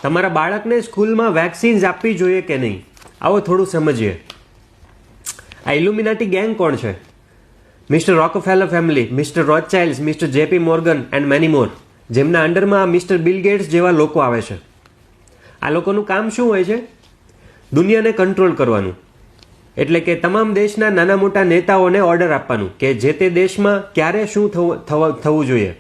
તમારા બાળકને સ્કૂલમાં વેક્સિન્સ આપવી જોઈએ કે નહીં, આવો થોડું સમજીએ. આ ઇલ્યુમિનાટી ગેંગ કોણ છે? Mister Rockefeller family, mister Rothschild, mister JP Morgan and many more, જેમના અંડરમાં મિસ્ટર બિલ ગેટ્સ જેવા લોકો આવે છે. આ લોકોનું કામ શું હોય છે? દુનિયાને કંટ્રોલ કરવાનું. એટલે કે તમામ દેશના નાના મોટા નેતાઓને ઓર્ડર આપવાનું કે જે તે દેશમાં ક્યારે શું થવું જોઈએ.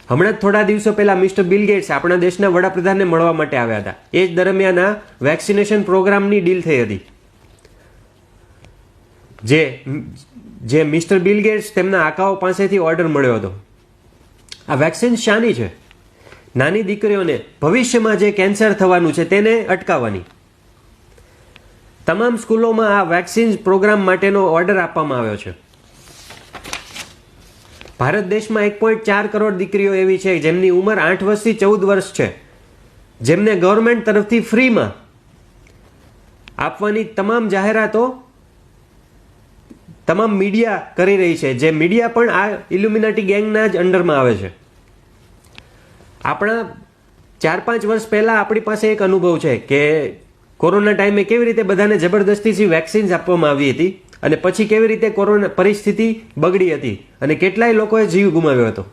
હમણાં જ થોડા દિવસો પહેલા મિસ્ટર બિલ ગેટ્સ આપણા દેશના વડાપ્રધાનને મળવા માટે આવ્યા હતા. એ જ દરમિયાન આ વેક્સિનેશન પ્રોગ્રામની ડીલ થઈ હતી, જે મિસ્ટર બિલ ગેટ્સ તેમના આકાઓ પાસેથી ઓર્ડર મળ્યો હતો. આ વેક્સિન શાની છે? નાની દીકરીઓને ભવિષ્યમાં જે કેન્સર થવાનું છે તેને અટકાવવાની. તમામ સ્કૂલોમાં આ વેક્સિન પ્રોગ્રામ માટેનો ઓર્ડર આપવામાં આવ્યો છે. ભારત દેશમાં 1.4 કરોડ દીકરીઓ એવી છે જેમની ઉંમર 8 વર્ષથી 14 વર્ષ છે, જેમને ગવર્મેન્ટ તરફથી ફ્રીમાં આપવાની તમામ જાહેરાતો તમામ મીડિયા કરી રહી છે, જે મીડિયા પણ આ ઇલ્યુમિનાટી ગેંગના જ અંડરમાં આવે છે. આપણા 4-5 વર્ષ પહેલાં આપણી પાસે એક અનુભવ છે કે કોરોના ટાઈમે કેવી રીતે બધાને જબરદસ્તીથી વેક્સિન્સ આપવામાં આવી હતી અને પછી કેવી રીતે કોરોના પરિસ્થિતિ બગડી હતી અને કેટલાય લોકોએ જીવ ગુમાવ્યો હતો.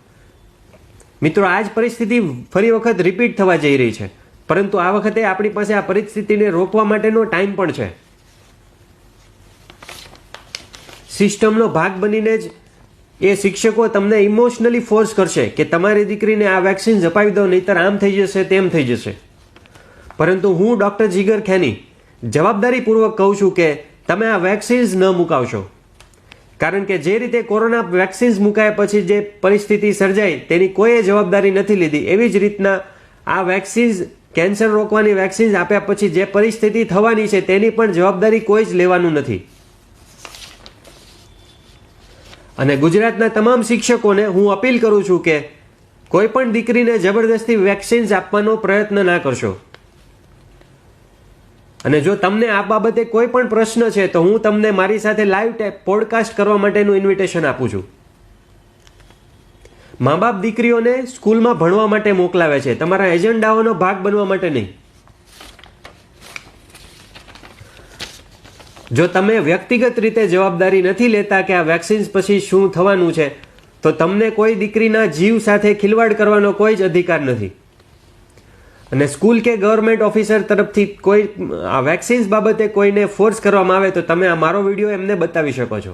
મિત્રો, આ જ પરિસ્થિતિ ફરી વખત રિપીટ થવા જઈ રહી છે, પરંતુ આ વખતે આપણી પાસે આ પરિસ્થિતિને રોકવા માટેનો ટાઈમ પણ છે. સિસ્ટમનો ભાગ બનીને જ એ શિક્ષકો તમને ઇમોશનલી ફોર્સ કરશે કે તમારી દીકરીને આ વેક્સિન્સ અપાવી દો, નહીતર આમ થઈ જશે, તેમ થઈ જશે. પરંતુ હું ડૉક્ટર જીગર ખેની જવાબદારીપૂર્વક કહું છું કે તમે આ વેક્સિન્સ ન મુકાવશો, કારણ કે જે રીતે કોરોના વેક્સિન્સ મુકાયા પછી જે પરિસ્થિતિ સર્જાઈ તેની કોઈએ જવાબદારી નથી લીધી. એવી જ રીતના આ વેક્સિન્સ, કેન્સર રોકવાની વેક્સિન્સ આપ્યા પછી જે પરિસ્થિતિ થવાની છે તેની પણ જવાબદારી કોઈ જ લેવાનું નથી. અને ગુજરાતના તમામ શિક્ષકોને હું અપીલ કરું છું કે કોઈ પણ દીકરીને જબરદસ્તી વેક્સિન્સ આપવાનો પ્રયત્ન ના કરશો. અને જો તમને આ બાબતે કોઈ પણ પ્રશ્ન છે તો હું તમને મારી સાથે લાઈવ પોડકાસ્ટ કરવા માટેનું ઇન્વિટેશન આપું છું. મા બાપ દીકરીઓને સ્કૂલમાં ભણવા માટે મોકલાવે છે, તમારા એજન્ડાઓનો ભાગ બનવા માટે નહીં. જો તમે વ્યક્તિગત રીતે જવાબદારી નથી લેતા કે આ વેક્સિન્સ પછી શું થવાનું છે, તો તમને કોઈ દીકરીના જીવ સાથે ખિલવાડ કરવાનો કોઈ જ અધિકાર નથી. અને સ્કૂલ કે ગવર્મેન્ટ ઓફિસર તરફથી કોઈ આ વેક્સિન્સ બાબતે કોઈને ફોર્સ કરવામાં આવે તો તમે આ મારો વિડીયો એમને બતાવી શકો છો.